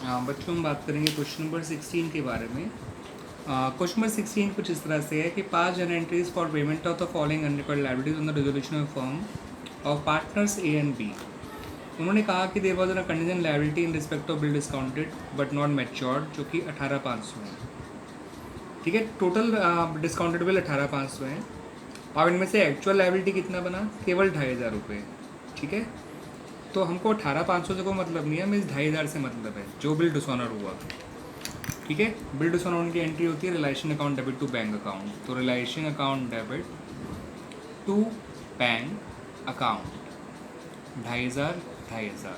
बच्चों हम बात करेंगे क्वेश्चन नंबर 16 के बारे में। क्वेश्चन नंबर 16 कुछ इस तरह से है कि pass journal entries for payment of the following unrecorded liabilities on the resolution of firm of partners A and B. उन्होंने कहा कि there was a contingent liability in respect of bill discounted but not matured, जो कि 18,500 है। ठीक है, total discounted bill 18,500 है और इनमें से एक्चुअल लाइबिलिटी कितना बना, केवल 2,500 रुपये। ठीक है, तो हमको 18,500 से कोई मतलब नहीं है, हमें इस 2,500 से मतलब है जो बिल डिसऑनर हुआ। ठीक है, बिल डिसऑनर की एंट्री होती है realisation account debit to bank account. तो realisation account debit to bank account 2,500 2,500।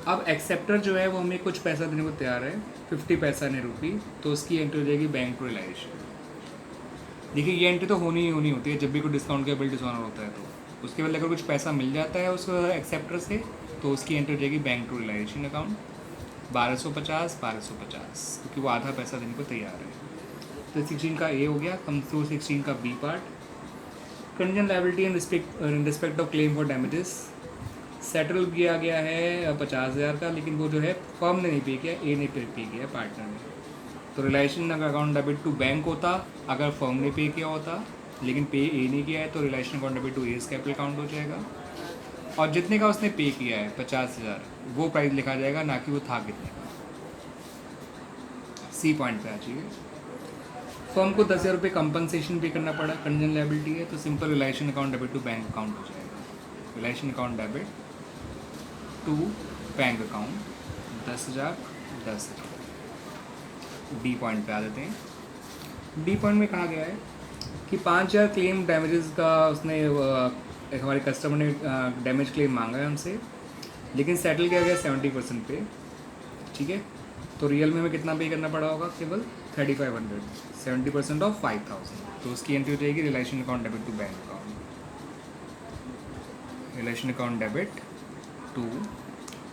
अब एक्सेप्टर जो है वो हमें कुछ पैसा देने को तैयार है, 50 पैसा ने रुपी, तो उसकी एंट्री हो जाएगी बैंक टू रिलाइजेशन। देखिए ये एंट्री तो होनी ही होनी होती है जब भी कोई डिस्काउंट का बिल डिसऑनर होता है, तो उसके बाद अगर कुछ पैसा मिल जाता है उसको एक्सेप्टर से, तो उसकी एंट्री हो जाएगी बैंक टू रिलाइजेशन अकाउंट 1250 1250, क्योंकि वो आधा पैसा देने को तैयार है। तो 16 का ए हो गया। कम टू 16 का B part, contingent liability in respect of claim for damages. Settle किया गया है 50,000 का, लेकिन वो जो है फर्म ने नहीं पे किया, ए ने पे किया, पार्टनर ने। तो realisation account debit to bank होता अगर फर्म ने पे किया होता, लेकिन पे ए नहीं किया है, तो realisation account debit to A's capital account हो जाएगा। और जितने का उसने पे किया है 50,000, वो प्राइस लिखा जाएगा, ना कि वो था कितने का। सी पॉइंट पे आ जाइए। फर्म को 10,000 रुपये कंपनसेशन पे करना पड़ा, कंटीजेंट लायबिलिटी है, तो simple realisation account debit to bank account हो जाएगा। Realisation account debit to bank account 10,000 10,000। D point पे आ जाते हैं। डी पॉइंट में कहा गया है कि 5,000 क्लेम डैमेजेस का उसने हमारे कस्टमर ने डैमेज क्लेम मांगा है हमसे, लेकिन सेटल किया गया 70% पे। ठीक है, तो रियल में हमें कितना पे करना पड़ा होगा, केवल 3,500, 70% ऑफ 5,000। तो उसकी एंट्री हो जाएगी realisation account debit to bank account, realisation account debit to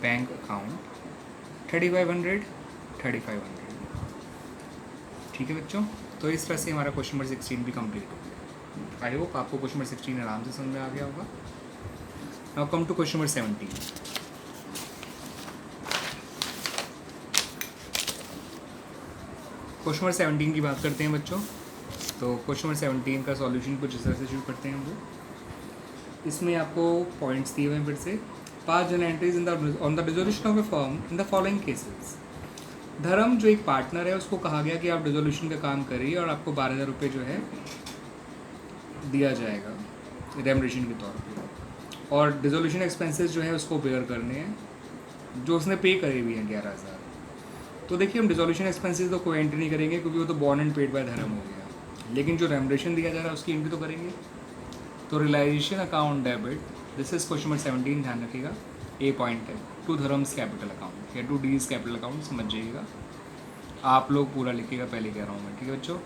bank account 3,500 3,500। ठीक है बच्चों, तो इस तरह से हमारा क्वेश्चन नंबर 16 भी कंप्लीट हो गया। आई होप आपको क्वेश्चन नंबर 16 आराम से समझ में आ गया होगा। Now come to question number 17। Question number 17 की बात करते हैं बच्चों। तो क्वेश्चन नंबर 17 का सॉल्यूशन कुछ इस तरह से शुरू करते हैं हम लोग। इसमें आपको पॉइंट्स दिए हुए हैं फिर से। पास journal entries in the on the dissolution of A firm in the following cases. धर्म जो एक पार्टनर है उसको कहा गया कि आप डिसोल्यूशन का काम करिए और आपको 12,000 रुपये जो है दिया जाएगा रेमरेशन के तौर पे, और डिसोल्यूशन एक्सपेंसेस जो है उसको बेयर करने हैं जो उसने पे करे हुए हैं 11,000। तो देखिए हम डिसोल्यूशन एक्सपेंसेस तो कोई एंट्री नहीं करेंगे क्योंकि वो तो बॉर्न एंड पेड बाय धर्म हो गया, लेकिन जो रेमरेशन दिया जा रहा है उसकी एंट्री तो करेंगे। तो realisation account debit, this is question number 17, ध्यान रखिएगा, ए पॉइंट है, टू धर्म्स कैपिटल अकाउंट या टू डीज कैपिटल अकाउंट, समझ जाइएगा। आप लोग पूरा लिखिएगा, पहले कह रहा हूँ मैं, ठीक है बच्चों।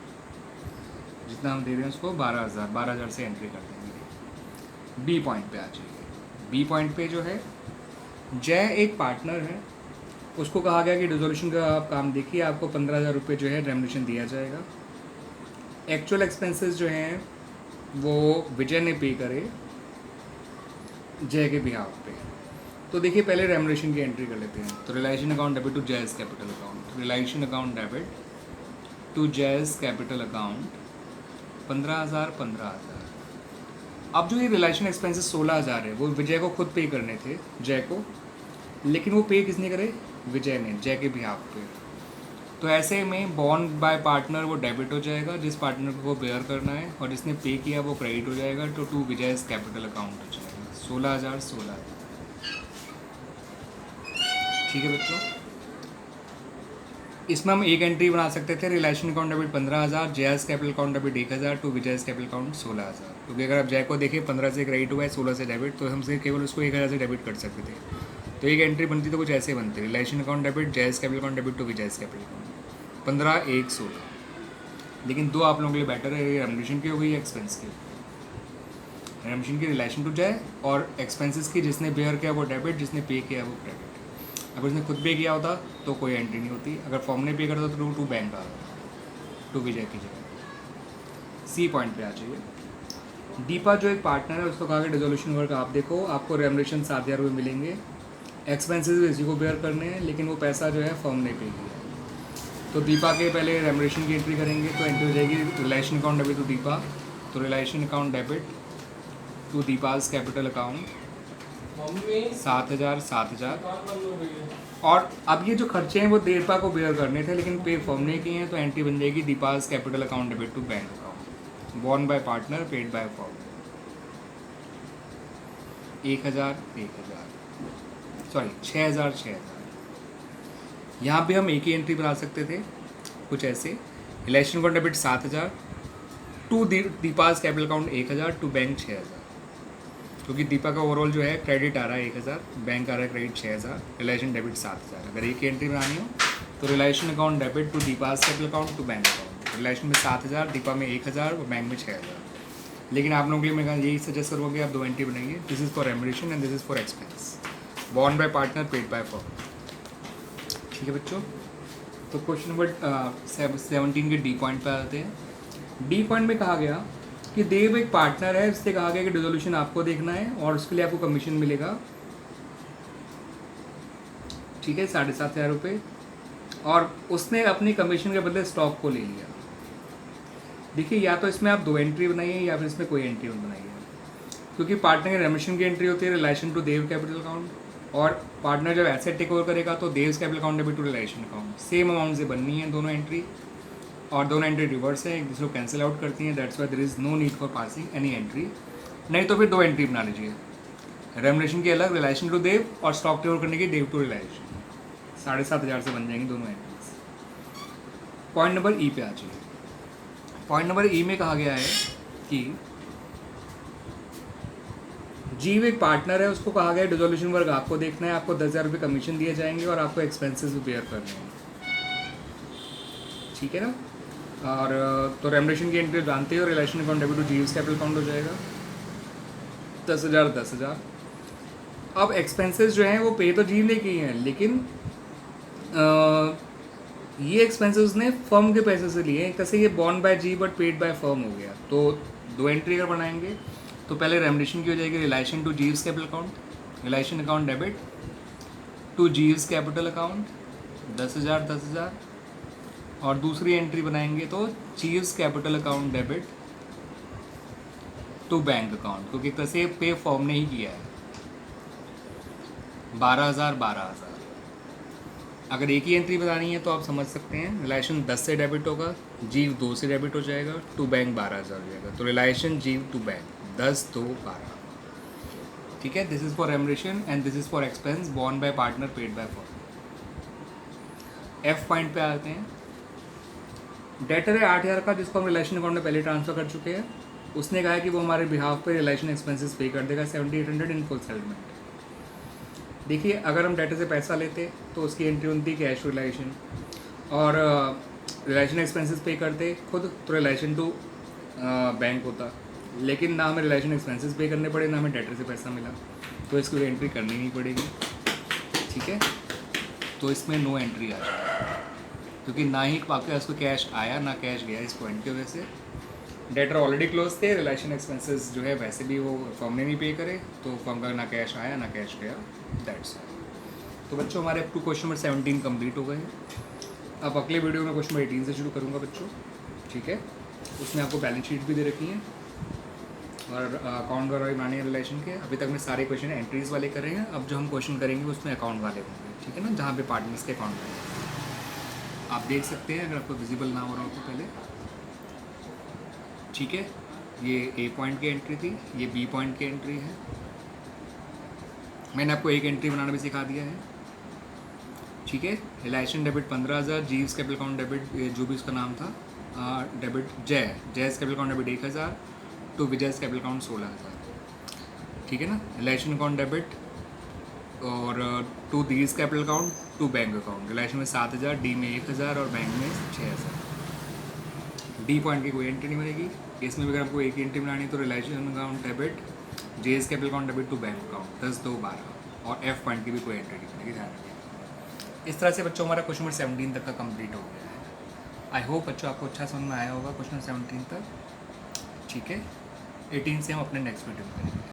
जितना हम दे रहे हैं उसको 12,000 से एंट्री कर देंगे। बी पॉइंट पे आ जाइए। बी पॉइंट पे जो है जय एक पार्टनर है, उसको कहा गया कि डिसोल्यूशन का आप काम देखिए, आपको 15,000 रुपये जो है रेमरेशन दिया जाएगा। एक्चुअल एक्सपेंसेस जो हैं वो विजय ने पे करे जय के बिहाफ पे। तो देखिए पहले रेमरेशन की एंट्री कर लेते हैं। तो realisation account debit to Jai's capital account, realisation account debit to Jai's capital account 15,000 15,000। अब जो ये रिलेशन एक्सपेंसेस 16,000 है वो विजय को खुद पे करने थे, जय को, लेकिन वो पे किसने करे, विजय ने, जय के बिहाफ पे। तो ऐसे में बॉन्ड बाय पार्टनर वो डेबिट हो जाएगा, जिस पार्टनर को वो बेयर करना है, और जिसने पे किया वो क्रेडिट हो जाएगा। तो टू विजय कैपिटल अकाउंट हो जाएगा 16,000 16,000। ठीक है बच्चों, इसमें हम एक एंट्री बना सकते थे, realisation account debit 15,000, Jai's capital account debit 1,000 to Vijay capital account 16,000। क्योंकि अगर आप जय को देखें 15 से क्रेडिट हुआ है, 16 से डेबिट, तो हमसे केवल उसको 1,000 से डेबिट कर सकते थे। तो एक एंट्री बनती तो कुछ ऐसे बनती, realisation account debit Jai's capital account debit to Vijay capital account 15 1 16। लेकिन दो आप लोगों के लिए बेटर है, रेमरेशन की हो गई, एक्सपेंस की। रेमरेशन की रिलेशन टू जय, और एक्सपेंसेस की जिसने बेयर किया वो डेबिट, जिसने पे किया वो क्रेडिट। अगर उसने खुद पे किया होता तो कोई एंट्री नहीं होती, अगर फॉर्म ने पे करता तो टू बैंक आ टू विजय की जगह। सी पॉइंट पे आ जाइए। दीपा जो एक पार्टनर है उसको कहा कि डिसोल्यूशन वर्क आप देखो, आपको रेमरेशन 7,000 रुपये मिलेंगे, एक्सपेंसेस भी इसी को बेयर करने हैं, लेकिन वो पैसा जो है फर्म ने पे किया है। तो दीपा के पहले रेमरेशन की एंट्री करेंगे, तो एंट्री हो जाएगी realisation account debit to Deepa, तो realisation account debit to Deepa's capital account 7,000। और अब ये जो खर्चे हैं वो दीपा को बेयर करने थे, लेकिन पे फर्म ने किए हैं, तो एंट्री बन जाएगी Deepa's capital account debit to bank account, borne by partner, paid by firm. 6,000। यहाँ पे हम एक ही एंट्री बना सकते थे कुछ ऐसे, realisation account debit 7,000 to Deepa's capital account 1,000 to bank 6,000, क्योंकि दीपा का ओवरऑल जो है क्रेडिट आ रहा है 1,000, बैंक आ रहा है क्रेडिट 6,000, रिलेशन डेबिट 7,000। अगर एक ही एंट्री बनानी हो तो realisation account debit to Deepa's capital account to bank account, realisation में 7,000, दीपा में 1,000 और बैंक में 6,000। लेकिन आप लोगों के लिए मैं यही सजेस्ट करूँगा कि आप 2 एंट्री बनाइए, this is for remuneration and this is for expense, born by partner, paid by firm. ठीक है बच्चों, तो क्वेश्चन नंबर 17 के डी पॉइंट पे आते हैं। डी पॉइंट में कहा गया कि देव एक पार्टनर है, इससे कहा गया कि डिसोल्यूशन आपको देखना है और उसके लिए आपको कमीशन मिलेगा, ठीक है, 7,500 रुपये, और उसने अपनी कमीशन के बदले स्टॉक को ले लिया। देखिए, या तो इसमें आप 2 एंट्री बनाइए या फिर इसमें कोई एंट्री मत बनाइए, क्योंकि पार्टनर की रेमिशन की एंट्री होती है realisation to Dev capital account, और पार्टनर जब एसेट टेक ओवर करेगा तो Dev capital account debit to realisation account, same amount से बननी है दोनों एंट्री, और दोनों एंट्री रिवर्स है, एक दूसरे को कैंसिल आउट करती हैं, that's why there is no need for passing any entry. नहीं तो फिर 2 एंट्री बना लीजिए, रेमिनेशन की अलग, रिलेशन टू देव, और स्टॉक टेक ओवर करने की देव टू रिलेशन, 7,500 से बन जाएंगी दोनों एंट्रीज। पॉइंट नंबर ई पे आ जाइए। पॉइंट नंबर ई में कहा गया है कि जीव एक पार्टनर है, उसको कहा गया है डिसोल्यूशन वर्क आपको देखना है, आपको 10,000 रुपये कमीशन दिए जाएंगे और आपको एक्सपेंसेस भी बेयर करने हैं, ठीक है ना। और तो रेमरेशन की एंट्री जानते हो, realisation account debit to जीव्स capital account हो जाएगा 10,000। अब एक्सपेंसेस जो हैं वो पे तो जीव ने किए हैं, लेकिन ये एक्सपेंसेस ने फर्म के पैसे से लिए हैं, कैसे, ये borne by G but paid by firm हो गया। तो 2 एंट्री अगर बनाएंगे तो पहले रेमरेशन की हो जाएगी realisation to जीव्स capital account, realisation account debit to जीव्स capital account 10,000, और दूसरी एंट्री बनाएंगे तो Jeev's capital account debit to bank account, क्योंकि कैसे पे फर्म ने ही किया है 12,000। अगर एक ही एंट्री बतानी है तो आप समझ सकते हैं, रिलेशन 10 से डेबिट होगा, जीव 2 से डेबिट हो जाएगा, टू बैंक 12,000 हो जाएगा, तो रिलेशन जीव टू बैंक 10, 2, 12, ठीक है। This is for remuneration and this is for expense born by partner, paid by firm. F point पे आते हैं। डेटर है 8,000 का, जिसको हम रिलेशन अकाउंट में पहले ट्रांसफर कर चुके हैं, उसने कहा है कि वो हमारे बिहाफ पे रिलेशन एक्सपेंसेस पे कर देगा 7,800 इन फुल सेटलमेंट। देखिए, अगर हम डेटर से पैसा लेते तो उसकी एंट्री होती कैश रिलेशन, और रिलेशन एक्सपेंसेस पे करते खुद तो रिलेशन टू बैंक होता, लेकिन ना हमें रिलेशन एक्सपेंसेस पे करने पड़े, ना हमें डेटर से पैसा मिला, तो इसकी एंट्री करनी नहीं पड़ेगी, ठीक है। तो इसमें नो एंट्री आ जाएगी, क्योंकि ना ही बाकी उसको कैश आया ना कैश गया, इस पॉइंट की वजह से। डेटर ऑलरेडी क्लोज थे, रिलेशन एक्सपेंसेस जो है वैसे भी वो फर्म ने नहीं पे करे, तो फर्म का ना कैश आया ना कैश गया, दैट्स। तो बच्चों, हमारे up to question number 17 complete हो गए हैं। अब अगले वीडियो में क्वेश्चन नंबर 18 से शुरू करूँगा बच्चों, ठीक है। उसमें आपको बैलेंस शीट भी दे रखी है और अकाउंट वगैरह बनाने हैं रिलेशन के। अभी तक मैं सारे क्वेश्चन एंट्रीज वाले कर रहे हैं, अब जो हम क्वेश्चन करेंगे उसमें अकाउंट वाले होंगे, ठीक है ना, जहाँ पे पार्टनर्स के अकाउंट हैं। आप देख सकते हैं, अगर आपको विजिबल ना हो रहा हो तो पहले, ठीक है। ये ए पॉइंट की एंट्री थी, ये बी पॉइंट की एंट्री है। मैंने आपको एक एंट्री बनाना भी सिखा दिया है, ठीक है। रिलेशन डेबिट 15,000, जीव्स कैपिटल अकाउंट डेबिट जो भी उसका नाम था debit Jai's capital account debit 1,000 to Vijay's capital account 16,000, ठीक है ना। रिलेशन अकाउंट डेबिट और to D's capital account to bank account, realisation में 7,000, डी में 1,000 और बैंक में 6,000। डी पॉइंट की कोई एंट्री नहीं बनेगी, इसमें भी अगर आपको एक एंट्री बनानी है तो realisation account debit Jai's capital account debit to bank account 10, 2, 12, और एफ पॉइंट की भी कोई एंट्री नहीं बनेगी, ध्यान रखिए। इस तरह से बच्चों हमारा क्वेश्चन नंबर 17 तक का कंप्लीट हो गया है। आई होप बच्चों आपको अच्छा समझ में आया होगा क्वेश्चन 17 तक, ठीक है। 18 से हम अपने नेक्स्ट वीडियो में करेंगे।